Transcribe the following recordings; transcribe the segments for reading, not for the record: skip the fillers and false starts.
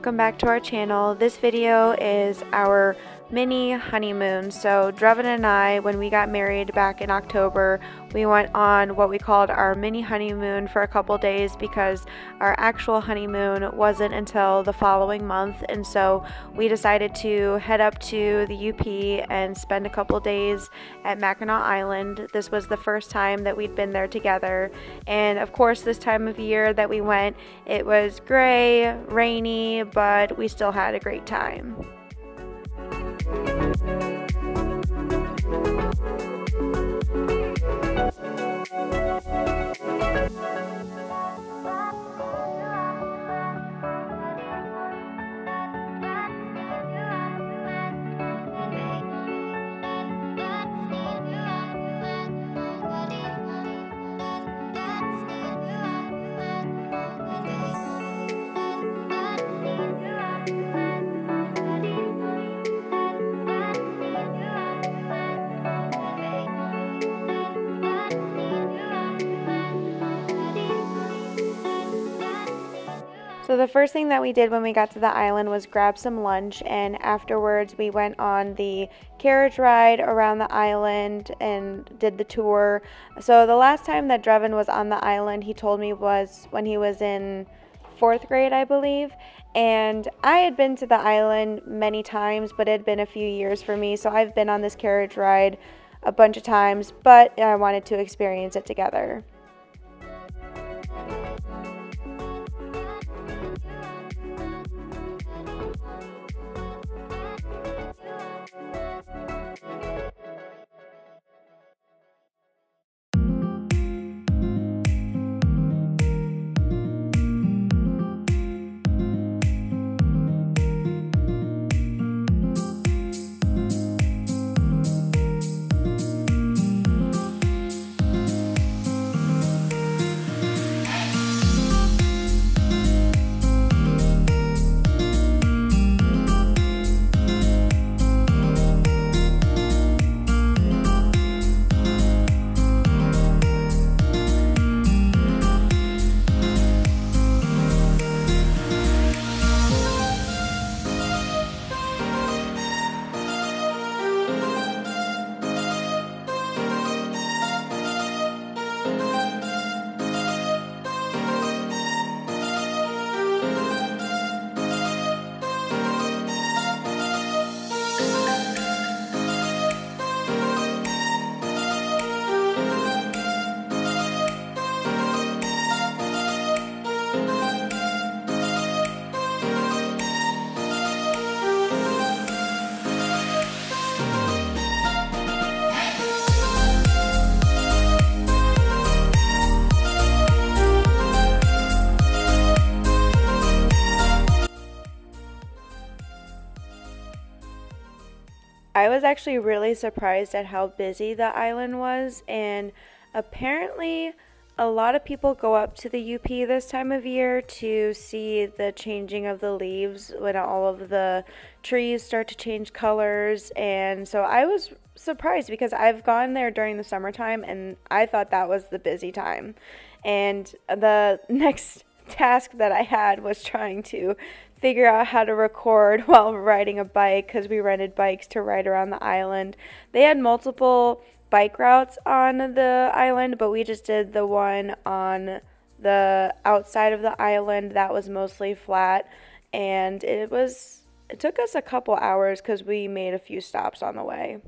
welcome back to our channel. This video is our mini honeymoon. So Drevin and I, when we got married back in October, we went on what we called our mini honeymoon for a couple days because our actual honeymoon wasn't until the following month, and so we decided to head up to the UP and spend a couple days at Mackinac Island. This was the first time that we'd been there together, and of course this time of year that we went, it was gray, rainy, but we still had a great time. So the first thing that we did when we got to the island was grab some lunch, and afterwards we went on the carriage ride around the island and did the tour. So the last time that Drevin was on the island, he told me, was when he was in 4th grade, I believe. And I had been to the island many times, but it had been a few years for me. So I've been on this carriage ride a bunch of times, but I wanted to experience it together. I was actually really surprised at how busy the island was, and apparently a lot of people go up to the UP this time of year to see the changing of the leaves when all of the trees start to change colors. And so I was surprised because I've gone there during the summertime and I thought that was the busy time. And the next task that I had was trying to figure out how to record while riding a bike, because we rented bikes to ride around the island. They had multiple bike routes on the island, but we just did the one on the outside of the island that was mostly flat, and it took us a couple hours because we made a few stops on the way.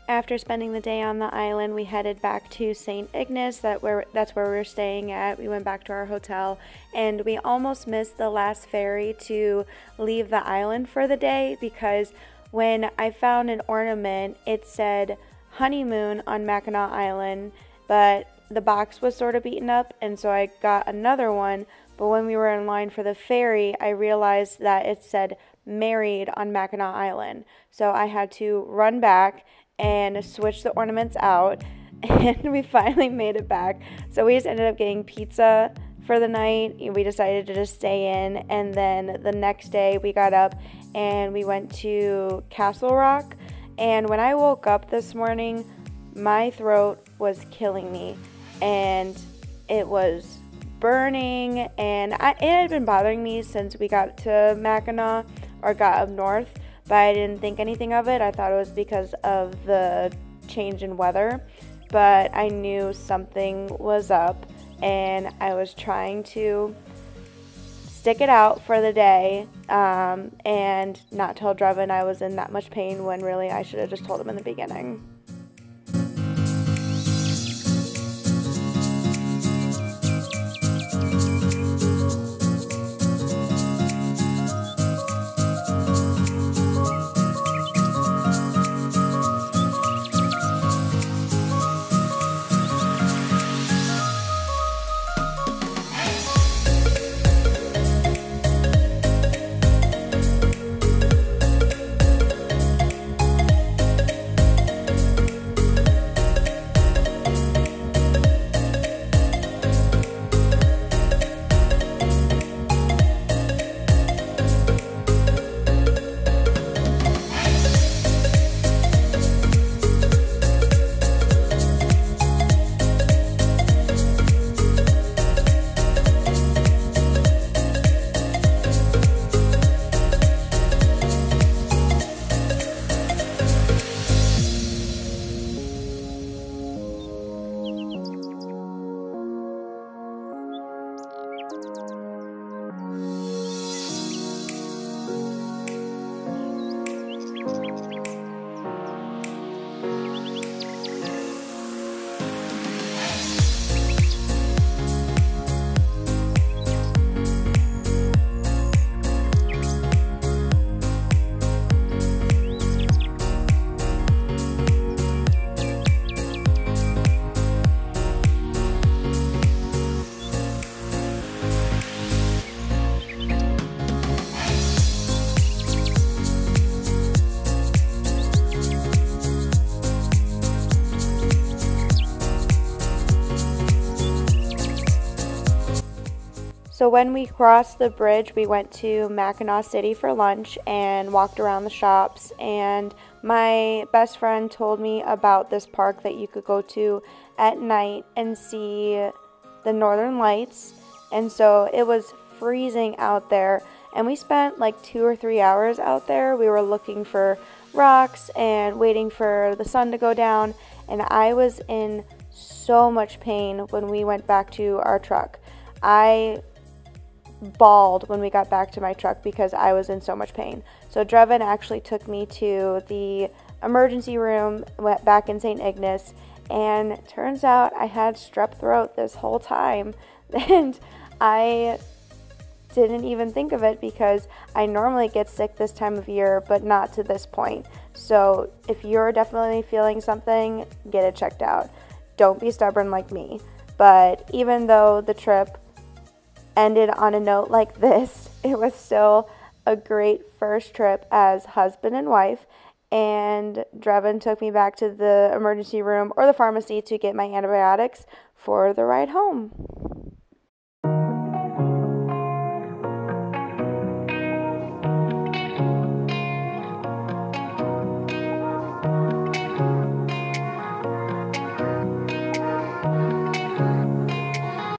After spending the day on the island, we headed back to St. Ignace. That's where we were staying at. We went back to our hotel, and we almost missed the last ferry to leave the island for the day, because when I found an ornament, it said honeymoon on Mackinac Island, but the box was sort of beaten up, and so I got another one. But when we were in line for the ferry, I realized that it said married on Mackinac Island. So I had to run back and switch the ornaments out, and we finally made it back. So we just ended up getting pizza for the night. We decided to just stay in, and then the next day we got up and we went to Castle Rock. And when I woke up this morning, my throat was killing me, and it was burning, and it had been bothering me since we got to Mackinac, or got up north, but I didn't think anything of it. I thought it was because of the change in weather, but I knew something was up, and I was trying to stick it out for the day, and not tell Drevin I was in that much pain, when really I should have just told him in the beginning. So when we crossed the bridge, we went to Mackinac City for lunch and walked around the shops, and my best friend told me about this park that you could go to at night and see the northern lights. And so it was freezing out there, and we spent like 2 or 3 hours out there. We were looking for rocks and waiting for the sun to go down, and I was in so much pain when we went back to our truck. I bawled when we got back to my truck because I was in so much pain. So Drevin actually took me to the emergency room back in St. Ignace, and turns out I had strep throat this whole time, and I didn't even think of it because I normally get sick this time of year, but not to this point. So if you're definitely feeling something, get it checked out. Don't be stubborn like me. But even though the trip ended on a note like this, it was still a great first trip as husband and wife, and Drevin took me back to the emergency room or the pharmacy to get my antibiotics for the ride home.